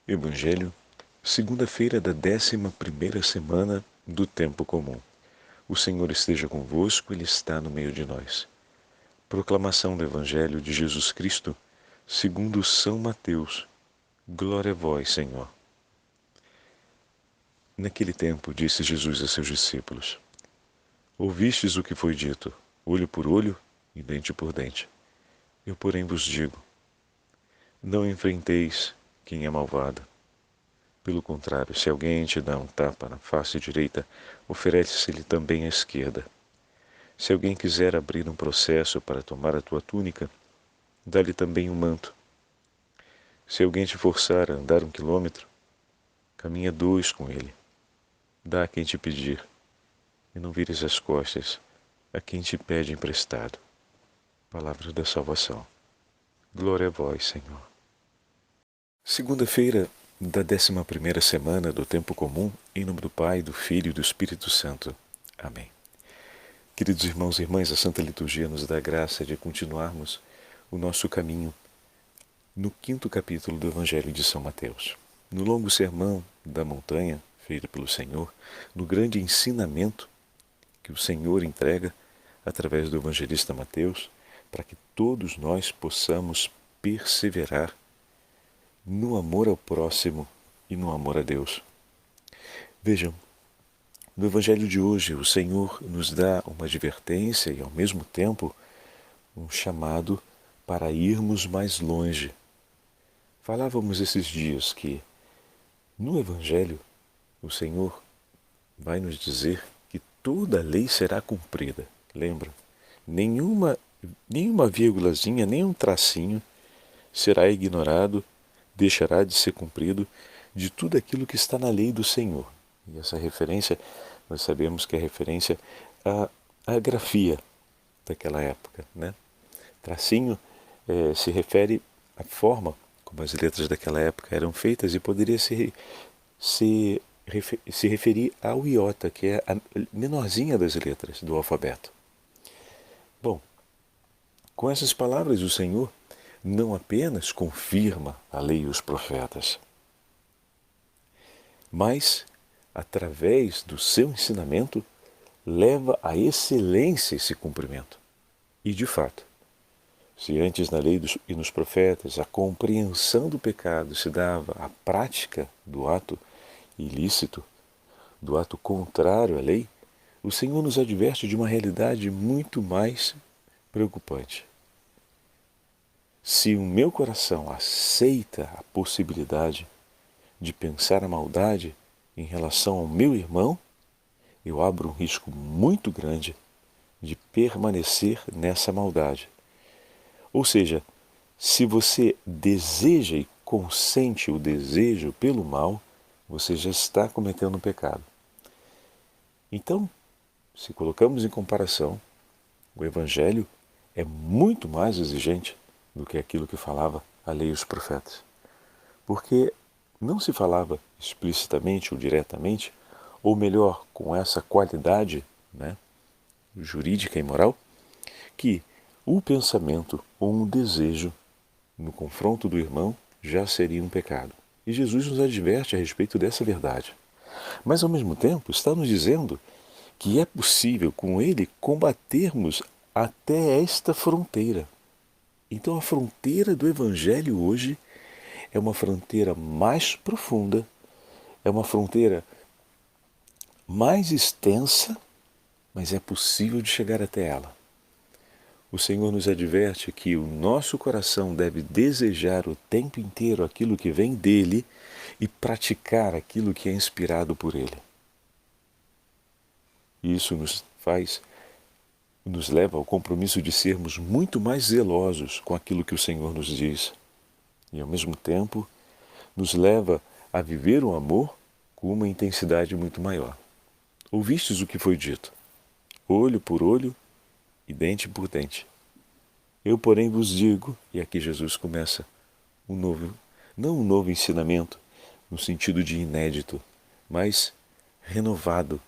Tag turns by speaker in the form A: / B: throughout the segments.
A: Evangelho, segunda-feira da 11ª semana do Tempo Comum. O Senhor esteja convosco, Ele está no meio de nós. Proclamação do Evangelho de Jesus Cristo, segundo São Mateus. Glória a vós, Senhor. Naquele tempo disse Jesus a seus discípulos: Ouvistes o que foi dito, olho por olho e dente por dente. Eu, porém, vos digo, não enfrenteis quem é malvado. Pelo contrário, se alguém te dá um tapa na face direita, oferece-lhe também a esquerda. Se alguém quiser abrir um processo para tomar a tua túnica, dá-lhe também um manto. Se alguém te forçar a andar 1 quilômetro, caminha 2 com ele. Dá a quem te pedir, e não vires as costas a quem te pede emprestado. Palavra da salvação. Glória a vós, Senhor. Segunda-feira da 11ª semana do Tempo Comum, em nome do Pai, do Filho e do Espírito Santo. Amém. Queridos irmãos e irmãs, a Santa Liturgia nos dá a graça de continuarmos o nosso caminho no 5º capítulo do Evangelho de São Mateus. No longo sermão da montanha, feito pelo Senhor, no grande ensinamento que o Senhor entrega através do evangelista Mateus, para que todos nós possamos perseverar no amor ao próximo e no amor a Deus. Vejam, no Evangelho de hoje o Senhor nos dá uma advertência e ao mesmo tempo um chamado para irmos mais longe. Falávamos esses dias que no Evangelho o Senhor vai nos dizer que toda a lei será cumprida. Lembra? Nenhuma vírgulazinha, nem um tracinho será ignorado, deixará de ser cumprido de tudo aquilo que está na lei do Senhor. E essa referência, nós sabemos que é referência à grafia daquela época, né? Tracinho se refere à forma como as letras daquela época eram feitas e poderia se referir ao iota, que é a menorzinha das letras do alfabeto. Bom, com essas palavras o Senhor não apenas confirma a lei e os profetas, mas, através do seu ensinamento, leva à excelência esse cumprimento. E, de fato, se antes na lei e nos profetas a compreensão do pecado se dava à prática do ato ilícito, do ato contrário à lei, o Senhor nos adverte de uma realidade muito mais preocupante. Se o meu coração aceita a possibilidade de pensar a maldade em relação ao meu irmão, eu abro um risco muito grande de permanecer nessa maldade. Ou seja, se você deseja e consente o desejo pelo mal, você já está cometendo um pecado. Então, se colocamos em comparação, o Evangelho é muito mais exigente do que aquilo que falava a lei e os profetas. Porque não se falava explicitamente ou diretamente, ou melhor, com essa qualidade, né, jurídica e moral, que o pensamento ou um desejo no confronto do irmão já seria um pecado. E Jesus nos adverte a respeito dessa verdade. Mas, ao mesmo tempo, está nos dizendo que é possível, com ele, combatermos até esta fronteira. Então, a fronteira do Evangelho hoje é uma fronteira mais profunda, é uma fronteira mais extensa, mas é possível de chegar até ela. O Senhor nos adverte que o nosso coração deve desejar o tempo inteiro aquilo que vem dele e praticar aquilo que é inspirado por ele. E isso nos leva ao compromisso de sermos muito mais zelosos com aquilo que o Senhor nos diz. E, ao mesmo tempo, nos leva a viver o amor com uma intensidade muito maior. Ouvistes o que foi dito? Olho por olho e dente por dente. Eu, porém, vos digo, e aqui Jesus começa não um novo ensinamento, no sentido de inédito, mas renovado.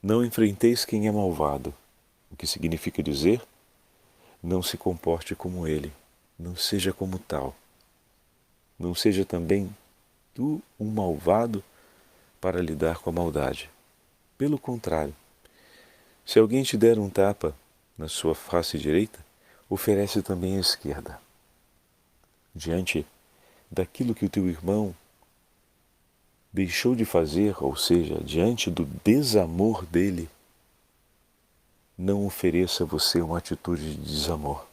A: Não enfrenteis quem é malvado, o que significa dizer, não se comporte como ele, não seja como tal. Não seja também tu, um malvado, para lidar com a maldade. Pelo contrário, se alguém te der um tapa na sua face direita, oferece também a esquerda. Diante daquilo que o teu irmão deixou de fazer, ou seja, diante do desamor dele, não ofereça você uma atitude de desamor.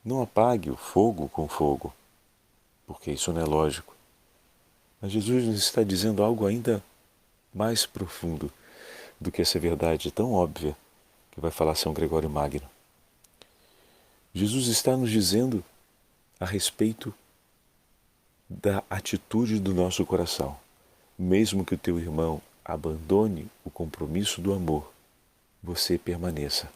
A: Não apague o fogo com fogo, porque isso não é lógico. Mas Jesus nos está dizendo algo ainda mais profundo do que essa verdade tão óbvia que vai falar São Gregório Magno. Jesus está nos dizendo a respeito da atitude do nosso coração. Mesmo que o teu irmão abandone o compromisso do amor, você permaneça.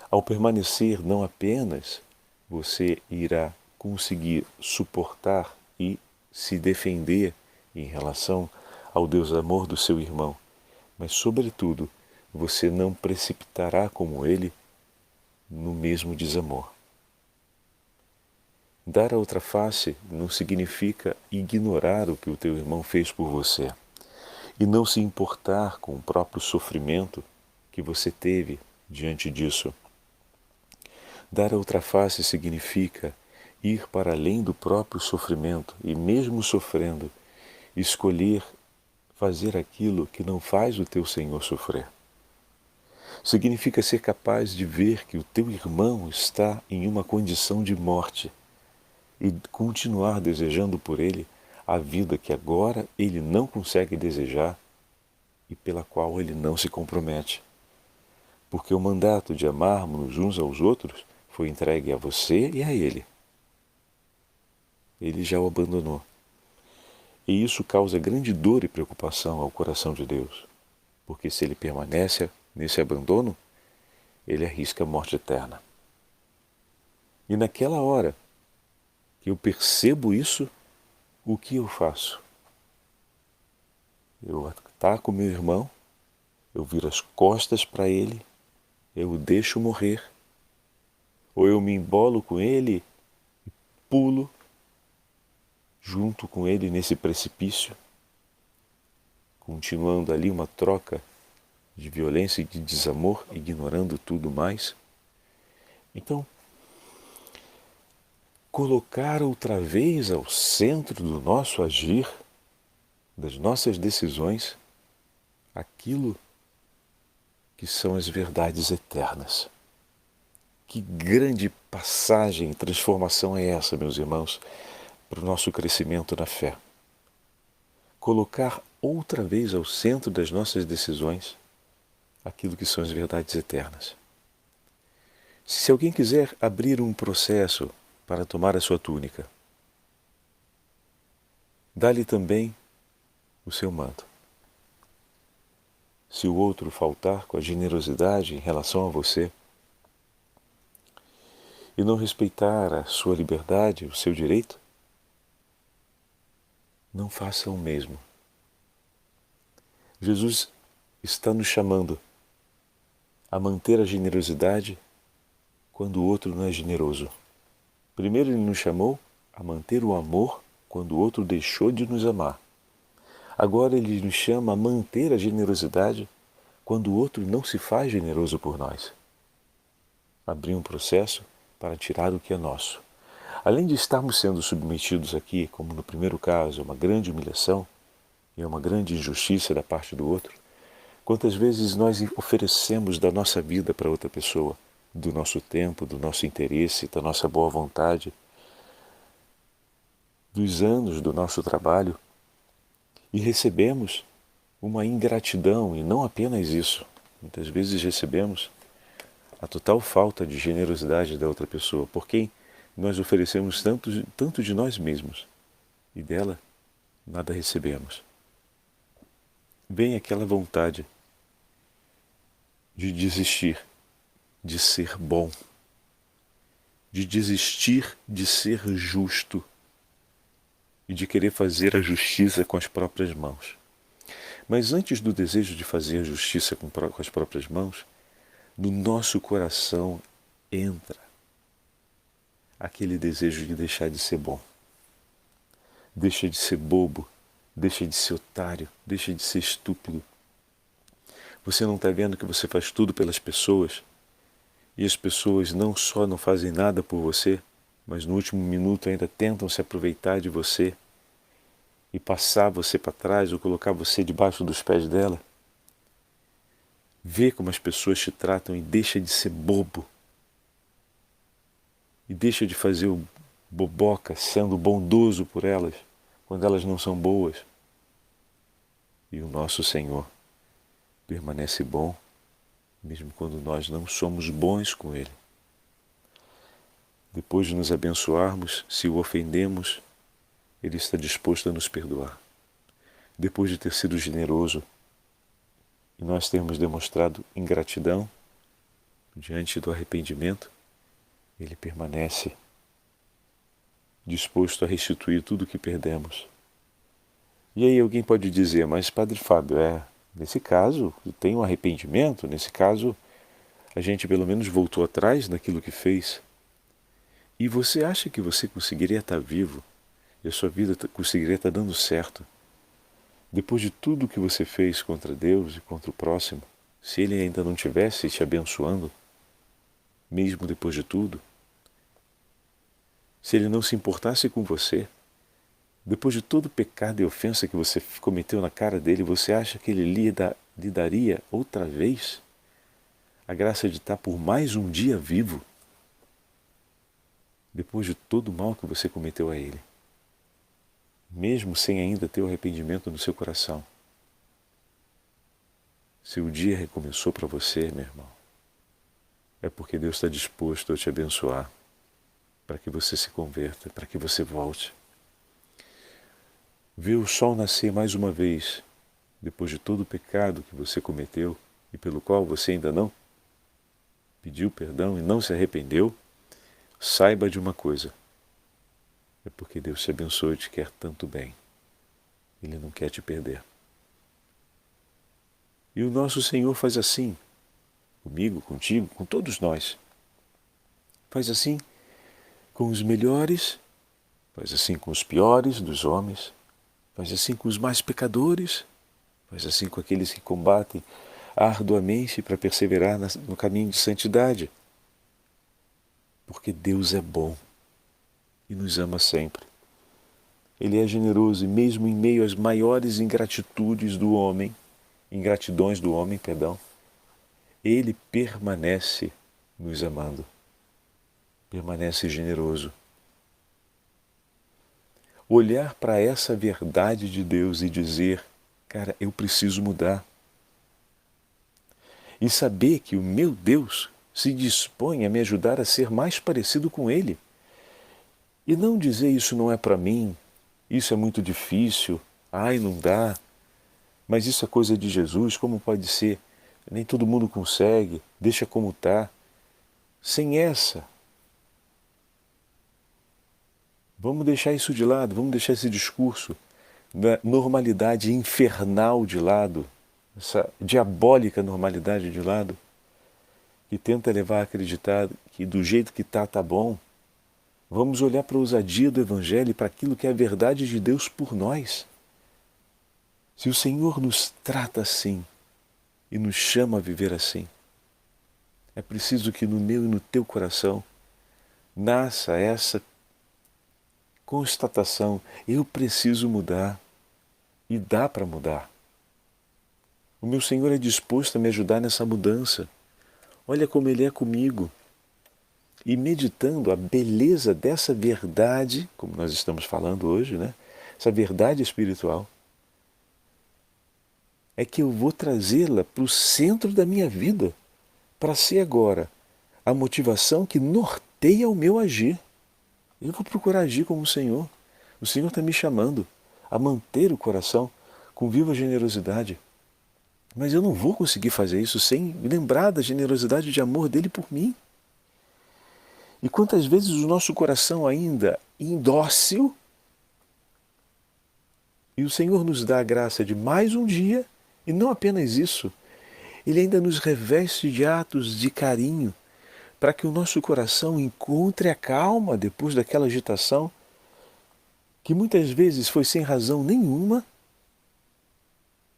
A: Ao permanecer, não apenas você irá conseguir suportar e se defender em relação ao desamor do seu irmão, mas, sobretudo, você não precipitará como ele no mesmo desamor. Dar a outra face não significa ignorar o que o teu irmão fez por você e não se importar com o próprio sofrimento que você teve diante disso. Dar a outra face significa ir para além do próprio sofrimento e, mesmo sofrendo, escolher fazer aquilo que não faz o teu Senhor sofrer. Significa ser capaz de ver que o teu irmão está em uma condição de morte e continuar desejando por ele a vida que agora ele não consegue desejar e pela qual ele não se compromete. Porque o mandato de amarmos uns aos outros foi entregue a você e a ele. Ele já o abandonou. E isso causa grande dor e preocupação ao coração de Deus, porque se ele permanece nesse abandono, ele arrisca a morte eterna. E naquela hora que eu percebo isso, o que eu faço? Eu ataco meu irmão, eu viro as costas para ele, eu o deixo morrer, ou eu me embolo com ele e pulo junto com ele nesse precipício, continuando ali uma troca de violência e de desamor, ignorando tudo mais. Então, colocar outra vez ao centro do nosso agir, das nossas decisões, aquilo que são as verdades eternas. Que grande passagem e transformação é essa, meus irmãos, para o nosso crescimento na fé. Colocar outra vez ao centro das nossas decisões aquilo que são as verdades eternas. Se alguém quiser abrir um processo para tomar a sua túnica, dá-lhe também o seu manto. Se o outro faltar com a generosidade em relação a você e não respeitar a sua liberdade, o seu direito, não faça o mesmo. Jesus está nos chamando a manter a generosidade quando o outro não é generoso. Primeiro ele nos chamou a manter o amor quando o outro deixou de nos amar. Agora ele nos chama a manter a generosidade quando o outro não se faz generoso por nós. Abrir um processo para tirar o que é nosso. Além de estarmos sendo submetidos aqui, como no primeiro caso, a uma grande humilhação e a uma grande injustiça da parte do outro, quantas vezes nós oferecemos da nossa vida para outra pessoa, do nosso tempo, do nosso interesse, da nossa boa vontade, dos anos do nosso trabalho, e recebemos uma ingratidão, e não apenas isso. Muitas vezes recebemos a total falta de generosidade da outra pessoa, por quem nós oferecemos tanto de nós mesmos, e dela nada recebemos. Vem aquela vontade de desistir de ser bom, de desistir de ser justo e de querer fazer a justiça com as próprias mãos. Mas antes do desejo de fazer a justiça com as próprias mãos, no nosso coração entra aquele desejo de deixar de ser bom. Deixa de ser bobo, deixa de ser otário, deixa de ser estúpido. Você não está vendo que você faz tudo pelas pessoas e as pessoas não só não fazem nada por você, mas no último minuto ainda tentam se aproveitar de você e passar você para trás ou colocar você debaixo dos pés dela? Vê como as pessoas te tratam e deixa de ser bobo. E deixa de fazer o boboca sendo bondoso por elas, quando elas não são boas. E o nosso Senhor permanece bom, mesmo quando nós não somos bons com Ele. Depois de nos abençoarmos, se o ofendemos, Ele está disposto a nos perdoar. Depois de ter sido generoso e nós termos demonstrado ingratidão diante do arrependimento, Ele permanece disposto a restituir tudo o que perdemos. E aí alguém pode dizer, mas Padre Fábio, nesse caso tem um arrependimento, nesse caso a gente pelo menos voltou atrás naquilo que fez. E você acha que você conseguiria estar vivo e a sua vida conseguiria estar dando certo depois de tudo que você fez contra Deus e contra o próximo, se Ele ainda não estivesse te abençoando, mesmo depois de tudo? Se Ele não se importasse com você, depois de todo o pecado e ofensa que você cometeu na cara dele, você acha que Ele lhe daria outra vez a graça de estar por mais um dia vivo, depois de todo o mal que você cometeu a Ele, mesmo sem ainda ter o arrependimento no seu coração? Se o dia recomeçou para você, meu irmão, é porque Deus está disposto a te abençoar, para que você se converta, para que você volte. Ver o sol nascer mais uma vez, depois de todo o pecado que você cometeu e pelo qual você ainda não pediu perdão e não se arrependeu, saiba de uma coisa: é porque Deus te abençoa e te quer tanto bem. Ele não quer te perder. E o nosso Senhor faz assim, comigo, contigo, com todos nós. Faz assim com os melhores, faz assim com os piores dos homens, faz assim com os mais pecadores, faz assim com aqueles que combatem arduamente para perseverar no caminho de santidade. Porque Deus é bom e nos ama sempre. Ele é generoso e mesmo em meio às maiores ingratidões do homem, Ele permanece nos amando, permanece generoso. Olhar para essa verdade de Deus e dizer, cara, eu preciso mudar. E saber que o meu Deus se dispõe a me ajudar a ser mais parecido com Ele. E não dizer isso não é para mim, isso é muito difícil, ai não dá, mas isso é coisa de Jesus, como pode ser? Nem todo mundo consegue, deixa como está. Sem essa. Vamos deixar isso de lado, vamos deixar esse discurso da normalidade infernal de lado, essa diabólica normalidade de lado, que tenta levar a acreditar que do jeito que está, tá bom. Vamos olhar para a ousadia do Evangelho e para aquilo que é a verdade de Deus por nós. Se o Senhor nos trata assim e nos chama a viver assim, é preciso que no meu e no teu coração nasça essa constatação: eu preciso mudar, e dá para mudar. O meu Senhor é disposto a me ajudar nessa mudança. Olha como Ele é comigo. E meditando a beleza dessa verdade, como nós estamos falando hoje, né? Essa verdade espiritual, é que eu vou trazê-la para o centro da minha vida, para ser agora a motivação que norteia o meu agir. Eu vou procurar agir como o Senhor. O Senhor está me chamando a manter o coração com viva generosidade. Mas eu não vou conseguir fazer isso sem lembrar da generosidade de amor dele por mim. E quantas vezes o nosso coração ainda indócil, e o Senhor nos dá a graça de mais um dia, e não apenas isso, Ele ainda nos reveste de atos de carinho, para que o nosso coração encontre a calma depois daquela agitação, que muitas vezes foi sem razão nenhuma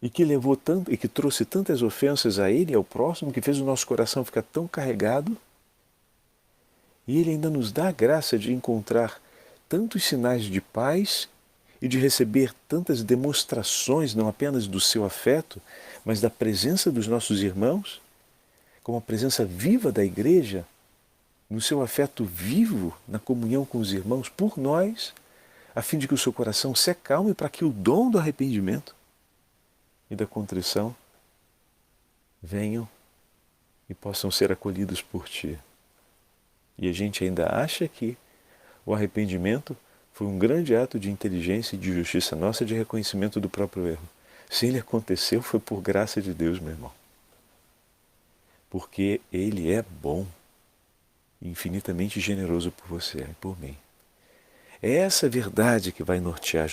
A: e que levou tanto e que trouxe tantas ofensas a ele e ao próximo, que fez o nosso coração ficar tão carregado, e ele ainda nos dá a graça de encontrar tantos sinais de paz e de receber tantas demonstrações, não apenas do seu afeto, mas da presença dos nossos irmãos, como a presença viva da igreja, no seu afeto vivo, na comunhão com os irmãos, por nós, a fim de que o seu coração se acalme para que o dom do arrependimento e da contrição venham e possam ser acolhidos por Ti. E a gente ainda acha que o arrependimento foi um grande ato de inteligência e de justiça nossa, de reconhecimento do próprio erro. Se ele aconteceu, foi por graça de Deus, meu irmão. Porque Ele é bom, infinitamente generoso por você e por mim. É essa verdade que vai nortear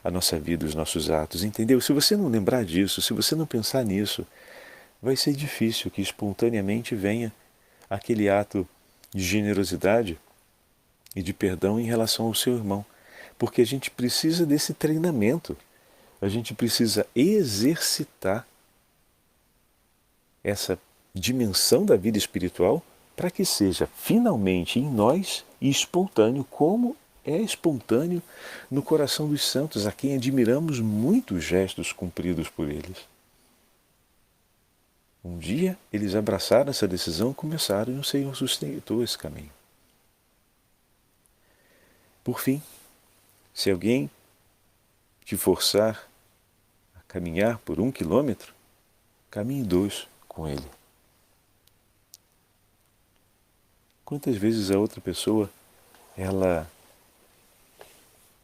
A: a nossa vida, os nossos atos, entendeu? Se você não lembrar disso, se você não pensar nisso, vai ser difícil que espontaneamente venha aquele ato de generosidade e de perdão em relação ao seu irmão. Porque a gente precisa desse treinamento, a gente precisa exercitar essa dimensão da vida espiritual para que seja finalmente em nós e espontâneo, como é espontâneo no coração dos santos, a quem admiramos muitos gestos cumpridos por eles. Um dia eles abraçaram essa decisão e começaram, e o Senhor sustentou esse caminho. Por fim, se alguém te forçar a caminhar por 1 quilômetro, caminhe 2 com ele. Quantas vezes a outra pessoa, ela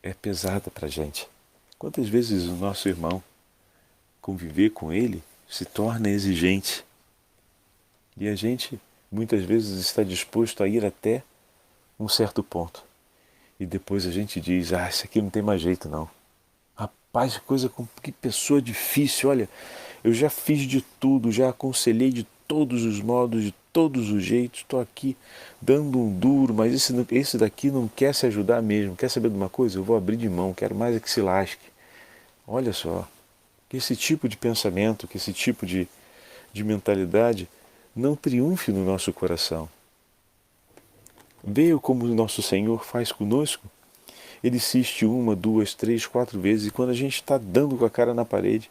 A: é pesada para a gente? Quantas vezes o nosso irmão, conviver com ele, se torna exigente? E a gente, muitas vezes, está disposto a ir até um certo ponto. E depois a gente diz, isso aqui não tem mais jeito não. Rapaz, que pessoa difícil, olha, eu já fiz de tudo, já aconselhei de todos os modos, de todos os jeitos, estou aqui dando um duro, mas esse daqui não quer se ajudar mesmo. Quer saber de uma coisa? Eu vou abrir de mão, quero mais é que se lasque. Olha só, que esse tipo de pensamento, que esse tipo de mentalidade não triunfe no nosso coração. Veja como o nosso Senhor faz conosco. Ele insiste 1, 2, 3, 4 vezes, e quando a gente está dando com a cara na parede,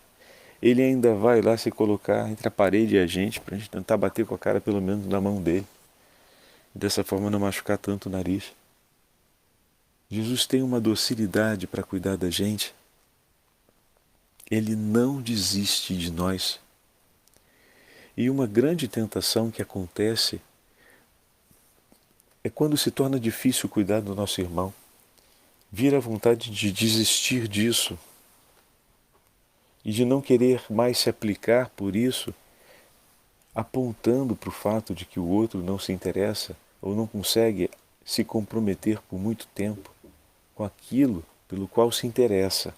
A: ele ainda vai lá se colocar entre a parede e a gente, para a gente tentar bater com a cara pelo menos na mão dele. E dessa forma não machucar tanto o nariz. Jesus tem uma docilidade para cuidar da gente. Ele não desiste de nós. E uma grande tentação que acontece é quando se torna difícil cuidar do nosso irmão. Vira a vontade de desistir disso e de não querer mais se aplicar por isso, apontando para o fato de que o outro não se interessa ou não consegue se comprometer por muito tempo com aquilo pelo qual se interessa.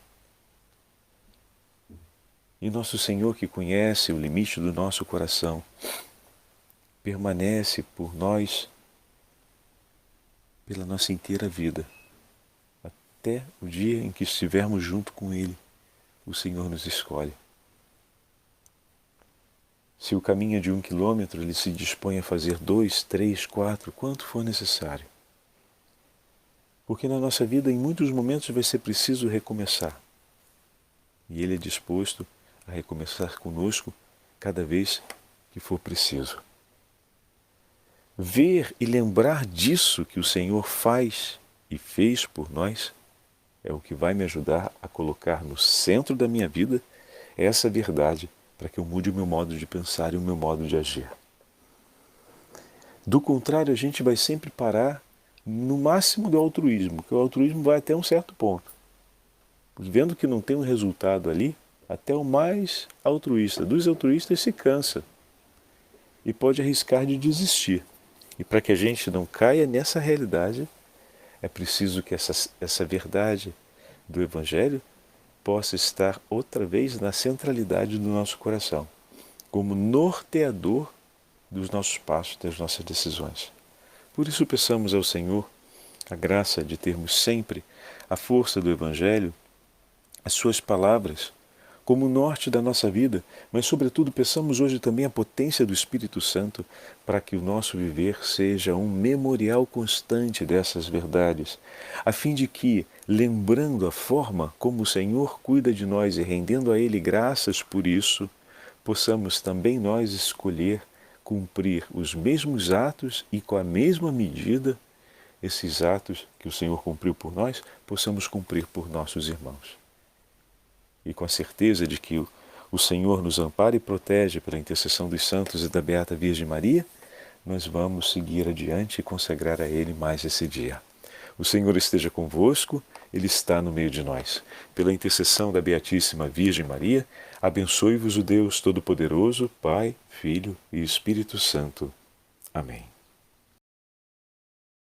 A: E nosso Senhor, que conhece o limite do nosso coração, permanece por nós pela nossa inteira vida, até o dia em que estivermos junto com Ele, o Senhor nos escolhe. Se o caminho é de 1 quilômetro, Ele se dispõe a fazer 2, 3, 4, quanto for necessário. Porque na nossa vida, em muitos momentos, vai ser preciso recomeçar. E Ele é disposto a recomeçar conosco cada vez que for preciso. Ver e lembrar disso que o Senhor faz e fez por nós é o que vai me ajudar a colocar no centro da minha vida essa verdade para que eu mude o meu modo de pensar e o meu modo de agir. Do contrário, a gente vai sempre parar no máximo do altruísmo, que o altruísmo vai até um certo ponto. Vendo que não tem um resultado ali, até o mais altruísta dos altruístas se cansa e pode arriscar de desistir. E para que a gente não caia nessa realidade, é preciso que essa verdade do Evangelho possa estar outra vez na centralidade do nosso coração, como norteador dos nossos passos, das nossas decisões. Por isso peçamos ao Senhor a graça de termos sempre a força do Evangelho, as suas palavras, como o norte da nossa vida, mas, sobretudo, peçamos hoje também a potência do Espírito Santo para que o nosso viver seja um memorial constante dessas verdades, a fim de que, lembrando a forma como o Senhor cuida de nós e rendendo a Ele graças por isso, possamos também nós escolher cumprir os mesmos atos e com a mesma medida, esses atos que o Senhor cumpriu por nós, possamos cumprir por nossos irmãos. E com a certeza de que o Senhor nos ampara e protege pela intercessão dos santos e da Beata Virgem Maria, nós vamos seguir adiante e consagrar a Ele mais esse dia. O Senhor esteja convosco, Ele está no meio de nós. Pela intercessão da Beatíssima Virgem Maria, abençoe-vos o Deus Todo-Poderoso, Pai, Filho e Espírito Santo. Amém.